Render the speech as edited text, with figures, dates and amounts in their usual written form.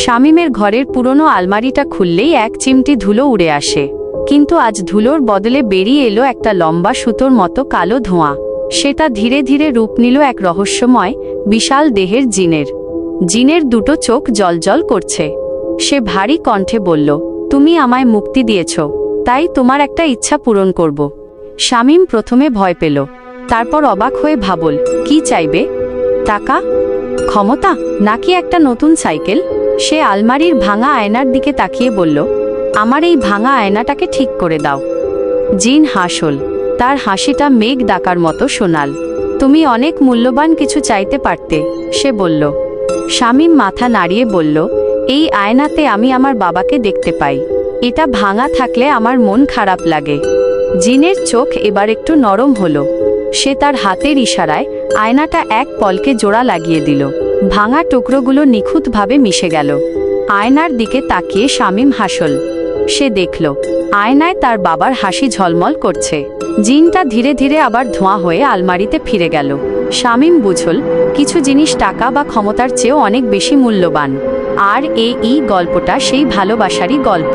শামীমের ঘরের পুরনো আলমারিটা খুললেই এক চিমটি ধুলো উড়ে আসে, কিন্তু আজ ধুলোর বদলে বেরিয়ে এলো একটা লম্বা সুতোর মতো কালো ধোঁয়া। সেটা ধীরে ধীরে রূপ নিল এক রহস্যময় বিশাল দেহের জিনের। জিনের দুটো চোখ জ্বলজ্বল করছে। সে ভারী কণ্ঠে বলল, তুমি আমায় মুক্তি দিয়েছ, তাই তোমার একটা ইচ্ছা পূরণ করব। শামীম প্রথমে ভয় পেল, তারপর অবাক হয়ে ভাবল, কি চাইবে? টাকা, ক্ষমতা, নাকি একটা নতুন সাইকেল? সে আলমারির ভাঙা আয়নার দিকে তাকিয়ে বলল, আমার এই ভাঙা আয়নাটাকে ঠিক করে দাও। জিন হাসল, তার হাসিটা মেঘ ডাকার মতো শোনাল। তুমি অনেক মূল্যবান কিছু চাইতে পারতে, সে বলল। শামীম মাথা নাড়িয়ে বলল, এই আয়নাতে আমি আমার বাবাকে দেখতে পাই। এটা ভাঙা থাকলে আমার মন খারাপ লাগে। জিনের চোখ এবার একটু নরম হলো। সে তার হাতের ইশারায় আয়নাটা এক পলকে জোড়া লাগিয়ে দিল। ভাঙা টুকরোগুলো নিখুঁতভাবে মিশে গেল। আয়নার দিকে তাকিয়ে শামীম হাসল। সে দেখল আয়নায় তার বাবার হাসি ঝলমল করছে। জিনটা ধীরে ধীরে আবার ধোঁয়া হয়ে আলমারিতে ফিরে গেল। শামীম বুঝল, কিছু জিনিস টাকা বা ক্ষমতার চেয়েও অনেক বেশি মূল্যবান। আর এই গল্পটা সেই ভালোবাসারই গল্প।